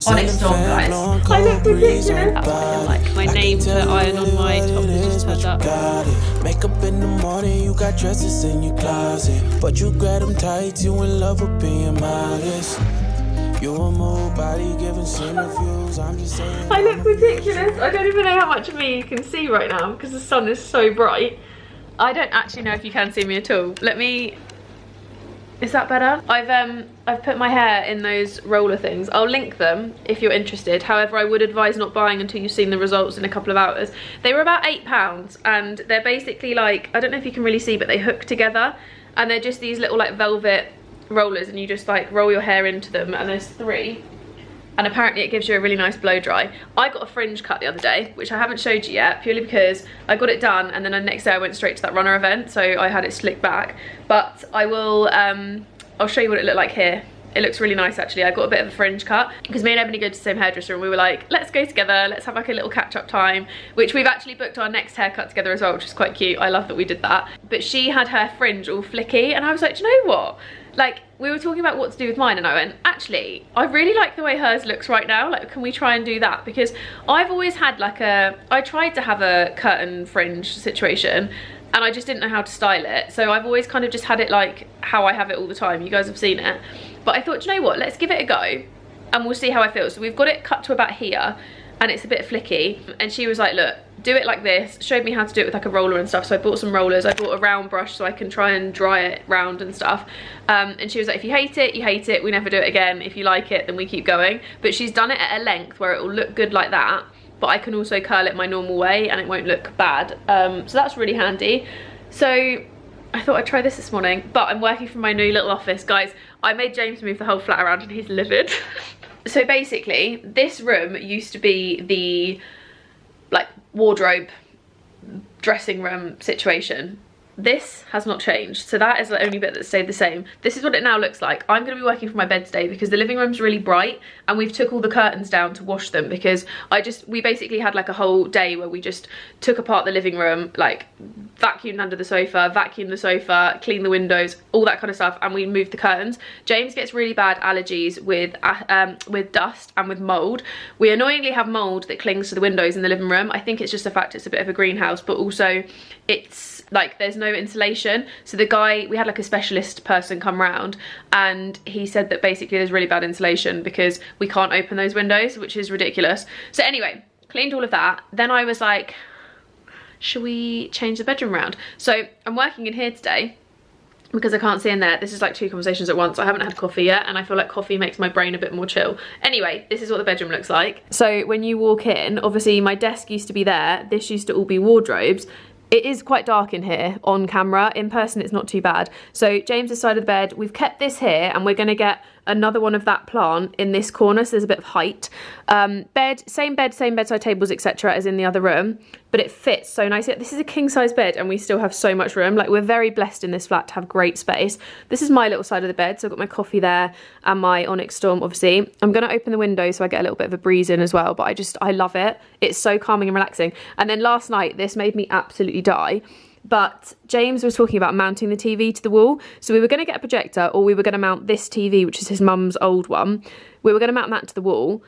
Onyx Storm, guys. I look ridiculous. That's what I feel like. My name to iron on my top is just turned up. Makeup in the morning, you got dresses in your closet, but you grab them tight, you in love with being modest. You a move body giving centrifuges, I'm just saying. I look ridiculous. I don't even know how much of me you can see right now because the sun is so bright. I don't actually know if you can see me at all. Let me... Is that better? I've put my hair in those roller things. I'll link them if you're interested. However, I would advise not buying until you've seen the results in a couple of hours. They were about £8 and they're basically like, I don't know if you can really see, but they hook together and they're just these little like velvet rollers and you just like roll your hair into them, and there's 3. And apparently it gives you a really nice blow dry. I got a fringe cut the other day, which I haven't showed you yet, purely because I got it done and then the next day I went straight to that runner event, so I had it slicked back. But I will, I'll show you what it looked like here. It looks really nice actually. I got a bit of a fringe cut because me and Ebony go to the same hairdresser and we were like, let's go together, let's have like a little catch up time, which we've actually booked our next haircut together as well, which is quite cute. I love that we did that. But she had her fringe all flicky and I was like, do you know what? Like, we were talking about what to do with mine and I went, actually, I really like the way hers looks right now. Like, can we try and do that? Because I've always had like I tried to have a curtain fringe situation and I just didn't know how to style it. So I've always kind of just had it like how I have it all the time. You guys have seen it. But I thought, you know what, let's give it a go and we'll see how I feel. So we've got it cut to about here and it's a bit flicky. And she was like, look, do it like this. Showed me how to do it with like a roller and stuff. So I bought some rollers. I bought a round brush so I can try and dry it round and stuff. And she was like, if you hate it, you hate it. We never do it again. If you like it, then we keep going. But she's done it at a length where it will look good like that. But I can also curl it my normal way and it won't look bad. So that's really handy. So I thought I'd try this morning, but I'm working from my new little office. Guys, I made James move the whole flat around and he's livid. So basically, this room used to be the like wardrobe dressing room situation. This has not changed, so that is the only bit that stayed the same. This is what it now looks like. I'm going to be working from my bed today because the living room's really bright and we've took all the curtains down to wash them because we basically had like a whole day where we just took apart the living room, like vacuumed under the sofa, vacuumed the sofa, cleaned the windows, all that kind of stuff, and we moved the curtains. James gets really bad allergies with dust and with mold. We annoyingly have mold that clings to the windows in the living room. I think it's just the fact it's a bit of a greenhouse, but also it's like there's no insulation. So the guy, we had like a specialist person come round and he said that basically there's really bad insulation because we can't open those windows, which is ridiculous. So anyway, cleaned all of that. Then I was like, should we change the bedroom round? So I'm working in here today because I can't see in there. This is like 2 conversations at once. I haven't had coffee yet and I feel like coffee makes my brain a bit more chill. Anyway, this is what the bedroom looks like. So when you walk in, obviously my desk used to be there. This used to all be wardrobes. It is quite dark in here on camera. In person, it's not too bad. So James's side of the bed, we've kept this here and we're gonna get another one of that plant in this corner, so there's a bit of height. Same bedside tables, etc. as in the other room, but it fits so nicely. This is a king size bed and we still have so much room. Like, we're very blessed in this flat to have great space. This is my little side of the bed, so I've got my coffee there and my Onyx Storm, obviously. I'm gonna open the window so I get a little bit of a breeze in as well, but I love it. It's so calming and relaxing. And then last night, this made me absolutely die. But James was talking about mounting the TV to the wall. So we were going to get a projector, or we were going to mount this TV, which is his mum's old one. We were going to mount that to the wall.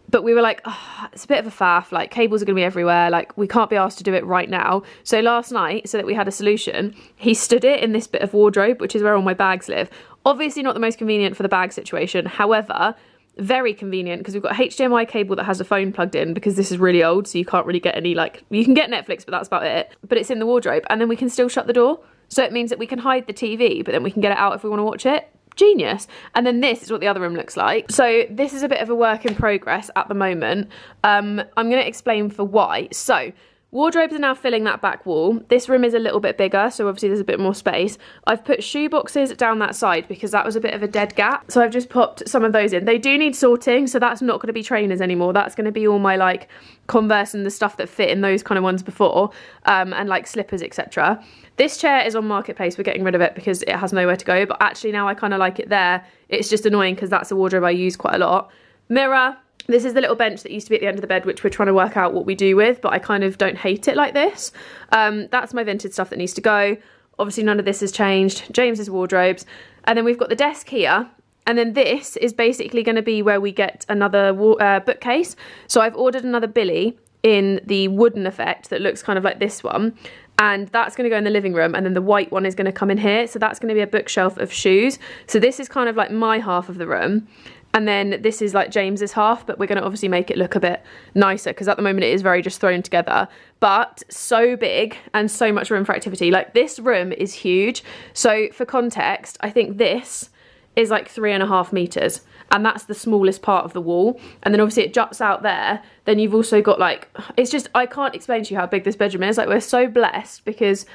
But we were like, oh, it's a bit of a faff. Like, cables are going to be everywhere. Like, we can't be asked to do it right now. So last night, so that we had a solution, he stood it in this bit of wardrobe, which is where all my bags live. Obviously not the most convenient for the bag situation. However, very convenient because we've got a HDMI cable that has a phone plugged in because this is really old, so you can't really get any, like, you can get Netflix, but that's about it. But it's in the wardrobe and then we can still shut the door. So it means that we can hide the TV, but then we can get it out if we want to watch it. Genius. And then this is what the other room looks like. So this is a bit of a work in progress at the moment. I'm going to explain for why. So wardrobes are now filling that back wall. This room is a little bit bigger, so obviously there's a bit more space. I've put shoe boxes down that side because that was a bit of a dead gap. So I've just popped some of those in. They do need sorting, so that's not going to be trainers anymore. That's going to be all my like Converse and the stuff that fit in those kind of ones before, and like slippers, etc. This chair is on Marketplace. We're getting rid of it because it has nowhere to go, but actually now I kind of like it there. It's just annoying because that's a wardrobe I use quite a lot. Mirror. This is the little bench that used to be at the end of the bed, which we're trying to work out what we do with, but I kind of don't hate it like this. That's my vintage stuff that needs to go. Obviously none of this has changed. James's wardrobes. And then we've got the desk here. And then this is basically going to be where we get another bookcase. So I've ordered another Billy in the wooden effect that looks kind of like this one. And that's going to go in the living room, and then the white one is going to come in here. So that's going to be a bookshelf of shoes. So this is kind of like my half of the room. And then this is like James's half, but we're going to obviously make it look a bit nicer because at the moment it is very just thrown together. But so big and so much room for activity. Like this room is huge. So for context, I think this is like 3.5 meters. And that's the smallest part of the wall. And then obviously it juts out there. Then you've also got like, it's just, I can't explain to you how big this bedroom is. Like we're so blessed because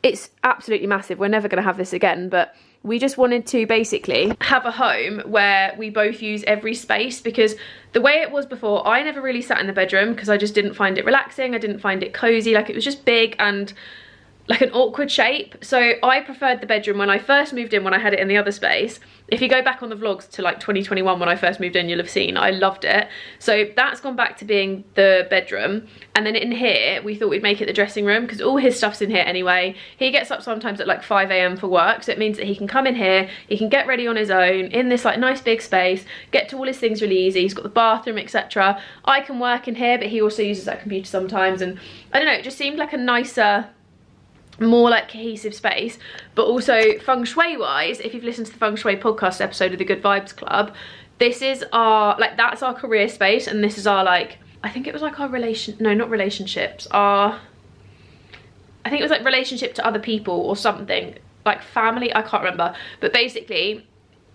it's absolutely massive. We're never going to have this again, but we just wanted to basically have a home where we both use every space, because the way it was before, I never really sat in the bedroom because I just didn't find it relaxing. I didn't find it cozy. Like it was just big and like an awkward shape. So I preferred the bedroom when I first moved in, when I had it in the other space. If you go back on the vlogs to like 2021 when I first moved in, you'll have seen I loved it. So that's gone back to being the bedroom. And then in here, we thought we'd make it the dressing room because all his stuff's in here anyway. He gets up sometimes at like 5 AM for work. So it means that he can come in here, he can get ready on his own in this like nice big space, get to all his things really easy. He's got the bathroom, etc. I can work in here, but he also uses that computer sometimes. And I don't know, it just seemed like a nicer, more like cohesive space. But also feng shui wise, if you've listened to the feng shui podcast episode of the Good Vibes Club, this is our, like that's our career space, and this is our like, I think it was like our relationships, I think it was like relationship to other people or something, like family, I can't remember, but basically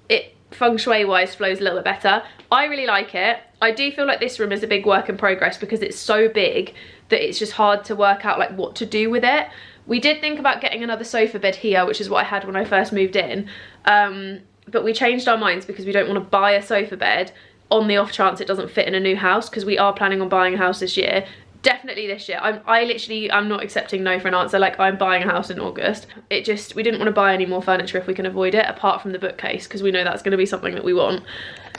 it feng shui wise flows a little bit better. I really like it. I do feel like this room is a big work in progress because it's so big that it's just hard to work out like what to do with it. We did think about getting another sofa bed here, which is what I had when I first moved in, but we changed our minds because we don't want to buy a sofa bed on the off chance it doesn't fit in a new house, because we are planning on buying a house this year. Definitely this year. I'm not accepting no for an answer. Like I'm buying a house in August. We didn't want to buy any more furniture if we can avoid it, apart from the bookcase, because we know that's going to be something that we want.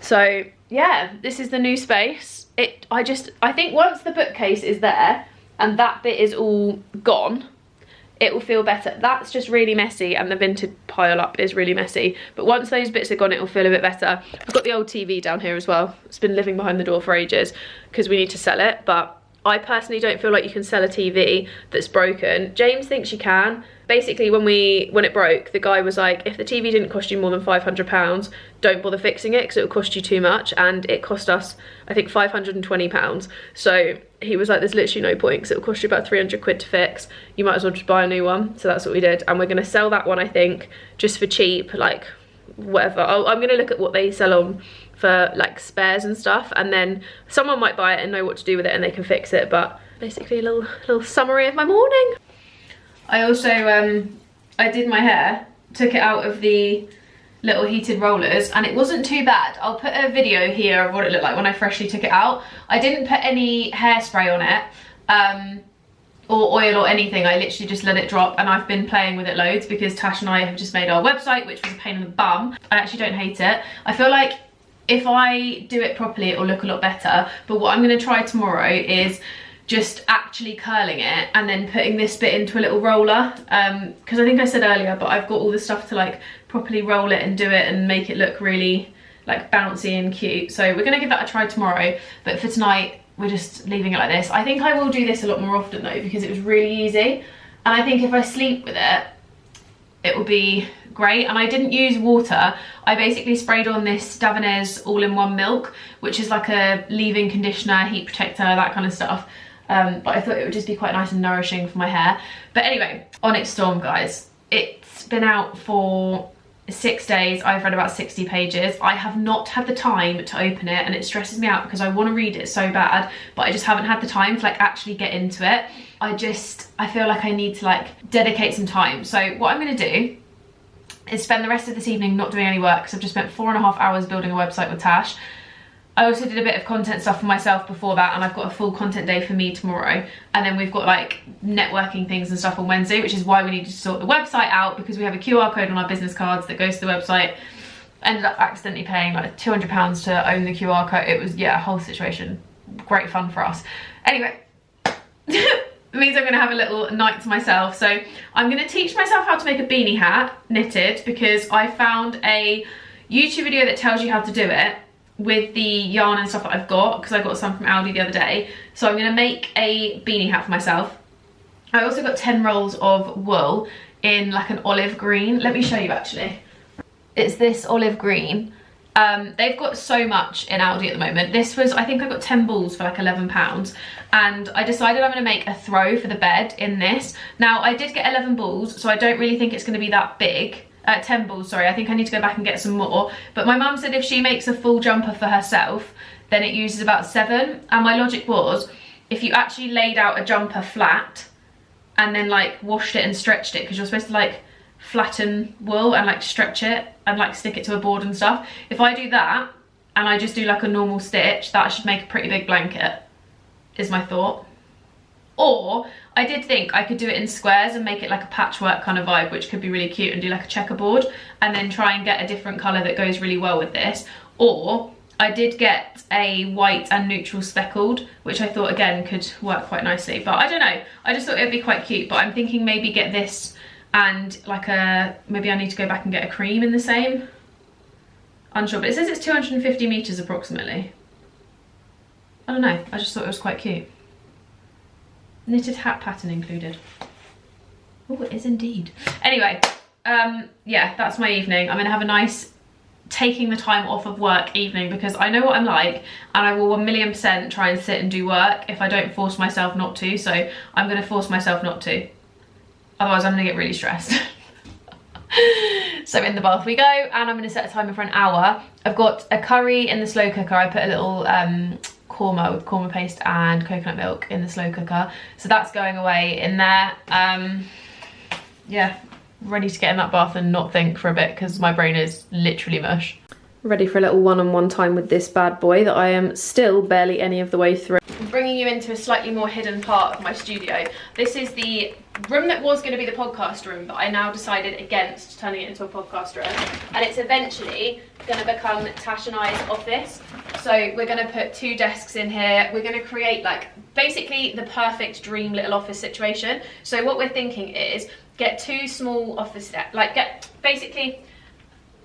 So yeah, this is the new space. I think once the bookcase is there and that bit is all gone, it will feel better. That's just really messy, and the vintage pile up is really messy. But once those bits are gone, it will feel a bit better. I've got the old TV down here as well. It's been living behind the door for ages because we need to sell it. But I personally don't feel like you can sell a TV that's broken. James thinks you can. Basically, when it broke, the guy was like, if the TV didn't cost you more than £500, don't bother fixing it because it will cost you too much. And it cost us, I think, £520. So he was like, there's literally no point because it will cost you about 300 quid to fix. You might as well just buy a new one. So that's what we did. And we're going to sell that one, I think, just for cheap, like whatever. I'm going to look at what they sell on for like spares and stuff, and then someone might buy it and know what to do with it and they can fix it. But basically a little summary of my morning. I also I did my hair, took it out of the little heated rollers, and it wasn't too bad. I'll put a video here of what it looked like when I freshly took it out. I didn't put any hairspray on it or oil or anything. I literally just let it drop, and I've been playing with it loads because Tash and I have just made our website, which was a pain in the bum. I actually don't hate it. I feel like if I do it properly, it will look a lot better. But what I'm going to try tomorrow is just actually curling it and then putting this bit into a little roller. Because I think I said earlier, but I've got all the stuff to like properly roll it and do it and make it look really like bouncy and cute. So we're going to give that a try tomorrow. But for tonight, we're just leaving it like this. I think I will do this a lot more often though, because it was really easy. And I think if I sleep with it, it will be great. And I didn't use water. I basically sprayed on this Davines all-in-one milk, which is like a leave-in conditioner, heat protector, that kind of stuff. But I thought it would just be quite nice and nourishing for my hair. But anyway, Onyx Storm, guys. It's been out for 6 days. I've read about 60 pages. I have not had the time to open it, and it stresses me out because I want to read it so bad, but I just haven't had the time to like actually get into it. I feel like I need to like dedicate some time. So what I'm going to do is spend the rest of this evening not doing any work, because I've just spent 4.5 hours building a website with Tash. I also did a bit of content stuff for myself before that, and I've got a full content day for me tomorrow. And then we've got like networking things and stuff on Wednesday, which is why we needed to sort the website out, because we have a QR code on our business cards that goes to the website. Ended up accidentally paying like £200 to own the QR code. It was, yeah, a whole situation. Great fun for us. Anyway, it means I'm going to have a little night to myself. So I'm going to teach myself how to make a beanie hat knitted, because I found a YouTube video that tells you how to do it with the yarn and stuff that I've got, because I got some from Aldi the other day. So I'm gonna make a beanie hat for myself. I also got 10 rolls of wool in like an olive green. Let me show you actually. It's this olive green. They've got so much in Aldi at the moment. This was, I think I got 10 balls for like £11, and I decided I'm gonna make a throw for the bed in this. Now I did get 11 balls, so I don't really think it's gonna be that big. 10 balls, sorry. I think I need to go back and get some more. But my mum said if she makes a full jumper for herself, then it uses about 7. And my logic was, if you actually laid out a jumper flat and then like washed it and stretched it, because you're supposed to like flatten wool and like stretch it and like stick it to a board and stuff. If I do that and I just do like a normal stitch, that should make a pretty big blanket, is my thought. Or I did think I could do it in squares and make it like a patchwork kind of vibe, which could be really cute, and do like a checkerboard and then try and get a different colour that goes really well with this. Or I did get a white and neutral speckled, which I thought again could work quite nicely. But I don't know, I just thought it would be quite cute. But I'm thinking maybe get this and like maybe I need to go back and get a cream in the same. Unsure, but it says it's 250 metres approximately. I don't know, I just thought it was quite cute. Knitted hat pattern included. Oh, it is indeed. Anyway, yeah, that's my evening. I'm gonna have a nice taking the time off of work evening, because I know what I'm like, and I will 1,000,000% try and sit and do work if I don't force myself not to. So I'm gonna force myself not to. Otherwise I'm gonna get really stressed. So in the bath we go, and I'm gonna set a timer for an hour. I've got a curry in the slow cooker. I put a little korma with korma paste and coconut milk in the slow cooker, so that's going away in there. Yeah, ready to get in that bath and not think for a bit, because my brain is literally mush. Ready for a little one-on-one time with this bad boy that I am still barely any of the way through. I'm bringing you into a slightly more hidden part of my studio. This is the room that was going to be the podcast room, but I now decided against turning it into a podcast room, and it's eventually going to become Tash and I's office. So we're going to put 2 desks in here. We're going to create like basically the perfect dream little office situation. So what we're thinking is get 2 small office desks, like get basically,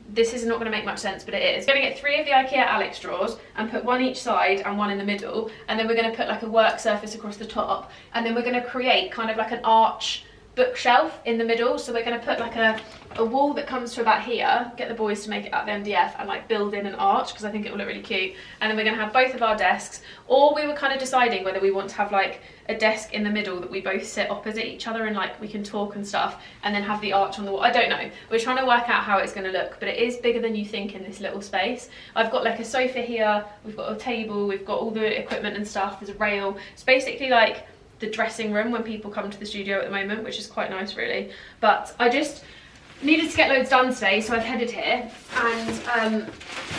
this is not going to make much sense, but it is. We're going to get 3 of the IKEA Alex drawers and put 1 each side and 1 in the middle, and then we're going to put like a work surface across the top, and then we're going to create kind of like an arch bookshelf in the middle. So we're going to put like a wall that comes to about here, get the boys to make it out the MDF, and like build in an arch, because I think it will look really cute. And then we're going to have both of our desks, or we were kind of deciding whether we want to have like a desk in the middle that we both sit opposite each other and like we can talk and stuff, and then have the arch on the wall. I don't know, we're trying to work out how it's going to look, but it is bigger than you think in this little space. I've got like a sofa here, we've got a table, we've got all the equipment and stuff, there's a rail. It's basically like the dressing room when people come to the studio at the moment, which is quite nice really. But I just needed to get loads done today, so I've headed here, and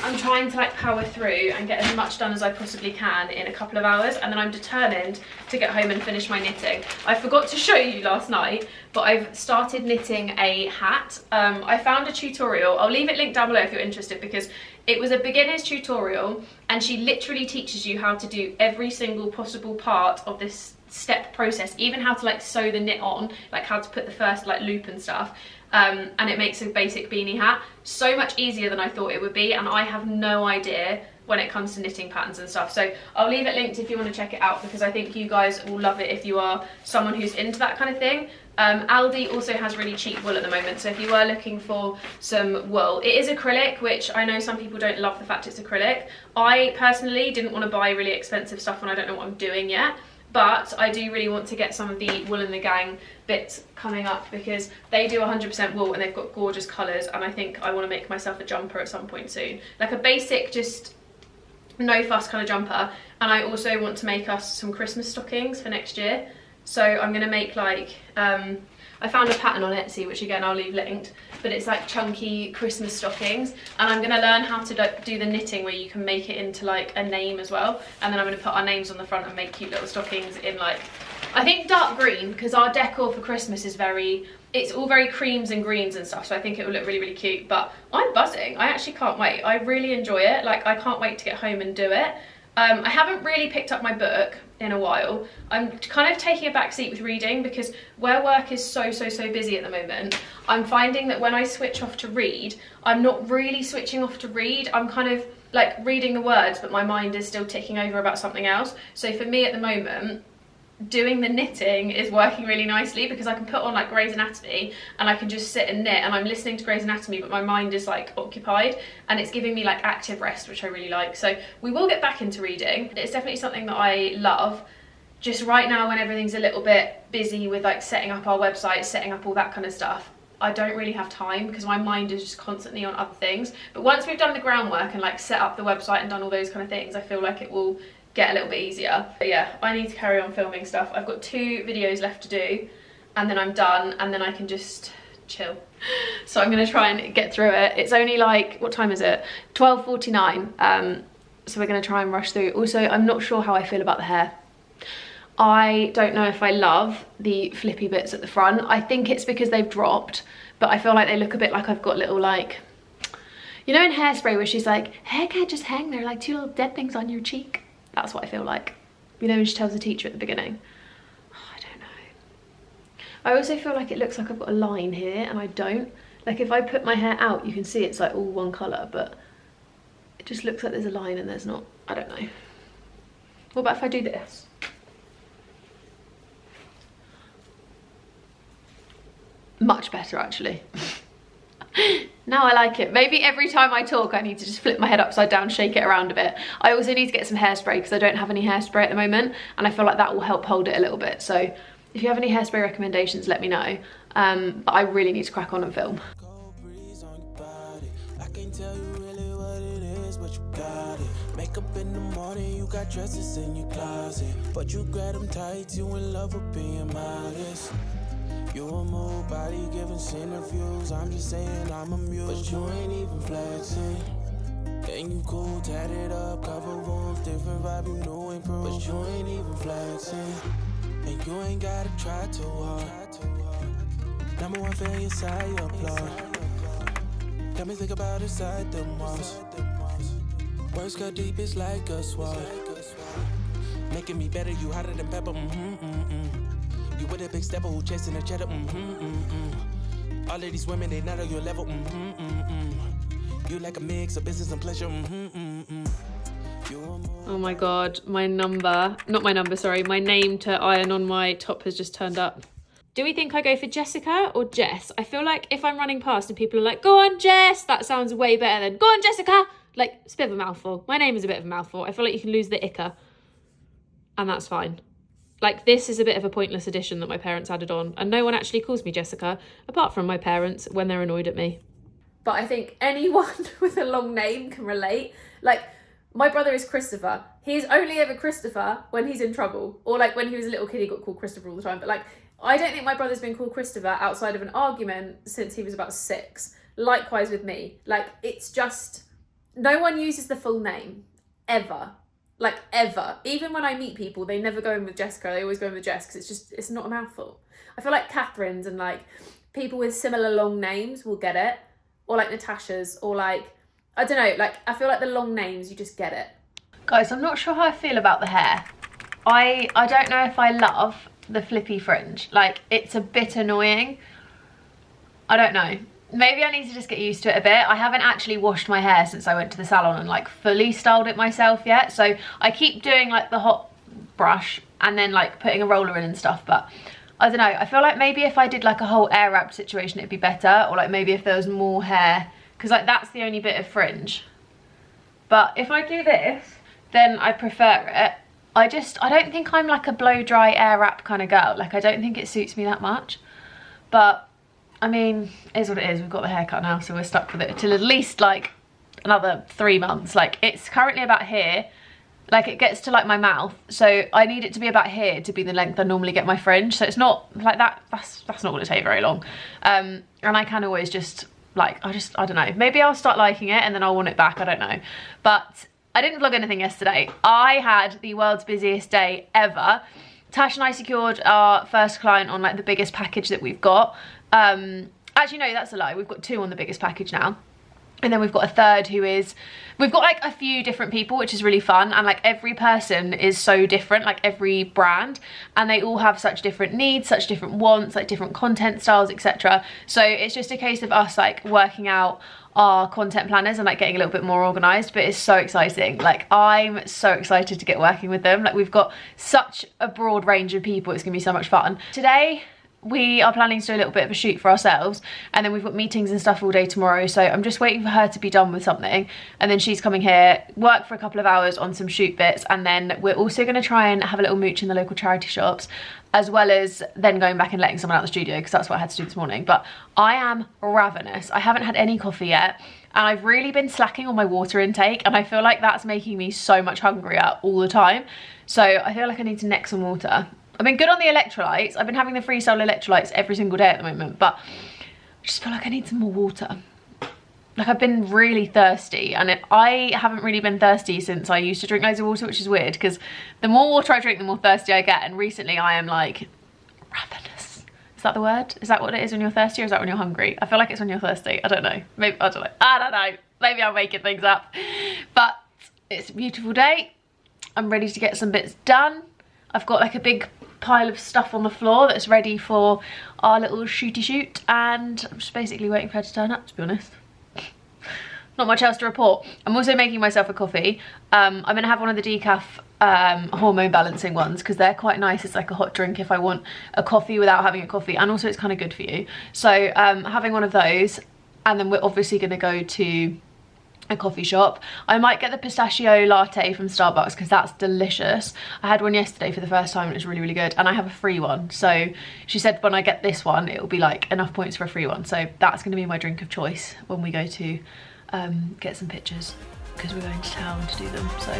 I'm trying to like power through and get as much done as I possibly can in a couple of hours, and then I'm determined to get home and finish my knitting. I forgot to show you last night, but I've started knitting a hat. I found a tutorial, I'll leave it linked down below if you're interested, because it was a beginner's tutorial, and she literally teaches you how to do every single possible part of this step process, even how to like sew the knit on, like how to put the first like loop and stuff. And it makes a basic beanie hat so much easier than I thought it would be, and I have no idea when it comes to knitting patterns and stuff. So I'll leave it linked if you want to check it out, because I think you guys will love it if you are someone who's into that kind of thing. Aldi also has really cheap wool at the moment, so if you were looking for some wool, it is acrylic, which I know some people don't love the fact it's acrylic. I personally didn't want to buy really expensive stuff when I don't know what I'm doing yet. But I do really want to get some of the Wool and the Gang bits coming up, because they do 100% wool and they've got gorgeous colours, and I think I want to make myself a jumper at some point soon. Like a basic, just no fuss kind of jumper. And I also want to make us some Christmas stockings for next year. So I'm going to make like, I found a pattern on Etsy, which again I'll leave linked, but it's like chunky Christmas stockings, and I'm going to learn how to do the knitting where you can make it into like a name as well, and then I'm going to put our names on the front and make cute little stockings in like, I think dark green, because our decor for Christmas is it's all very creams and greens and stuff, so I think it will look really, really cute. But I'm buzzing, I actually can't wait, I really enjoy it, like I can't wait to get home and do it. I haven't really picked up my book in a while. I'm kind of taking a back seat with reading because where work is so busy at the moment, I'm finding that when I switch off to read, I'm not really switching off to read. I'm kind of like reading the words, but my mind is still ticking over about something else. So for me at the moment, doing the knitting is working really nicely because I can put on like Grey's Anatomy and I can just sit and knit, and I'm listening to Grey's Anatomy but my mind is like occupied, and it's giving me like active rest, which I really like. So we will get back into reading. It's definitely something that I love. Just right now when everything's a little bit busy with like setting up our website, setting up all that kind of stuff, I don't really have time because my mind is just constantly on other things. But once we've done the groundwork and like set up the website and done all those kind of things, I feel like it will get a little bit easier. But yeah, I need to carry on filming stuff. I've got 2 videos left to do and then I'm done, and then I can just chill. So I'm gonna try and get through it. It's only like, what time is it? 12:49. So we're gonna try and rush through. Also, I'm not sure how I feel about the hair. I don't know if I love the flippy bits at the front. I think it's because they've dropped, but I feel like they look a bit like I've got little like, you know in Hairspray where she's like, hair can't just hang there like 2 little dead things on your cheek. That's what I feel like. You know when she tells the teacher at the beginning? Oh, I don't know. I also feel like it looks like I've got a line here and I don't. Like if I put my hair out, you can see it's like all one colour, but it just looks like there's a line and there's not. I don't know. What about if I do this? Much better actually. Now I like it. Maybe every time I talk I need to just flip my head upside down, shake it around a bit. I also need to get some hairspray because I don't have any hairspray at the moment, and I feel like that will help hold it a little bit. So if you have any hairspray recommendations, let me know. But I really need to crack on and film. Makeup in the morning, you got dresses in your closet, but you grab them tight, you in love with being modest. You a move body giving interviews, I'm just saying I'm amused, but you ain't even flexing. And you cool, tatted up, cover wounds, different vibe, you know improve, but you ain't even flexing. And you ain't gotta try too hard. Number 1 fan, your side, you applaud. Got me think about inside the walls. Words cut deep, it's like a sword. Making me better, you hotter than pepper, You with a big stepper who chasing a cheddar, All of these women, they not on your level, You like a mix of business and pleasure, Oh my god, my name to iron on my top has just turned up. Do we think I go for Jessica or Jess? I feel like if I'm running past and people are like, go on Jess, that sounds way better than go on Jessica. Like, it's a bit of a mouthful. My name is a bit of a mouthful. I feel like you can lose the icker, and that's fine. Like, this is a bit of a pointless addition that my parents added on, and no one actually calls me Jessica, apart from my parents when they're annoyed at me. But I think anyone with a long name can relate. Like, my brother is Christopher. He's only ever Christopher when he's in trouble, or like when he was a little kid he got called Christopher all the time. But like, I don't think my brother's been called Christopher outside of an argument since he was about 6. Likewise with me. Like, it's just, no one uses the full name, ever. Like, ever. Even when I meet people, they never go in with Jessica, they always go in with Jess, because it's not a mouthful. I feel like Catherine's and like people with similar long names will get it, or like Natasha's, or like, I don't know, like I feel like the long names, you just get it. Guys, I'm not sure how I feel about the hair. I don't know if I love the flippy fringe. Like, it's a bit annoying. I don't know. Maybe I need to just get used to it a bit. I haven't actually washed my hair since I went to the salon and like fully styled it myself yet. So I keep doing like the hot brush and then like putting a roller in and stuff. But I don't know. I feel like maybe if I did like a whole air wrap situation, it'd be better. Or like maybe if there was more hair, because like that's the only bit of fringe. But if I do this, then I prefer it. I don't think I'm like a blow dry air wrap kind of girl. Like, I don't think it suits me that much. But I mean, it is what it is. We've got the haircut now, so we're stuck with it till at least like another 3 months. Like, it's currently about here. Like, it gets to like my mouth, so I need it to be about here to be the length I normally get my fringe. So it's not like that. That's not going to take very long. And I can always just like, I don't know. Maybe I'll start liking it and then I'll want it back. I don't know. But I didn't vlog anything yesterday. I had the world's busiest day ever. Tash and I secured our first client on like the biggest package that we've got. Actually no, that's a lie. We've got 2 on the biggest package now. And then we've got a third who is, we've got like a few different people, which is really fun. And like every person is so different, like every brand, and they all have such different needs, such different wants, like different content styles, etc. So it's just a case of us like working out our content planners and like getting a little bit more organized. But it's so exciting. Like I'm so excited to get working with them. Like we've got such a broad range of people. It's gonna be so much fun. Today, we are planning to do a little bit of a shoot for ourselves, and then we've got meetings and stuff all day tomorrow, so I'm just waiting for her to be done with something, and then she's coming here, work for a couple of hours on some shoot bits, and then we're also going to try and have a little mooch in the local charity shops, as well as then going back and letting someone out of the studio, because that's what I had to do this morning. But I am ravenous. I haven't had any coffee yet, and I've really been slacking on my water intake, and I feel like that's making me so much hungrier all the time, so I feel like I need to neck some water. I've been good on the electrolytes. I've been having the freestyle electrolytes every single day at the moment, but I just feel like I need some more water. Like I've been really thirsty, and I haven't really been thirsty since I used to drink loads of water, which is weird because the more water I drink, the more thirsty I get, and recently I am like ravenous. Is that the word? Is that what it is when you're thirsty, or is that when you're hungry? I feel like it's when you're thirsty. I don't know. Maybe, I don't know. Maybe I'm making things up. But it's a beautiful day. I'm ready to get some bits done. I've got like a big pile of stuff on the floor that's ready for our little shooty shoot, and I'm just basically waiting for her to turn up, to be honest. Not much else to report. I'm also making myself a coffee. I'm gonna have one of the decaf hormone balancing ones because they're quite nice. It's like a hot drink if I want a coffee without having a coffee, and also it's kind of good for you. So having one of those, and then we're obviously gonna go to a coffee shop. I might get the pistachio latte from Starbucks because that's delicious. I had one yesterday for the first time and it was really, really good, and I have a free one, so she said when I get this one it'll be like enough points for a free one, so that's going to be my drink of choice when we go to get some pictures, because we're going to town to do them. So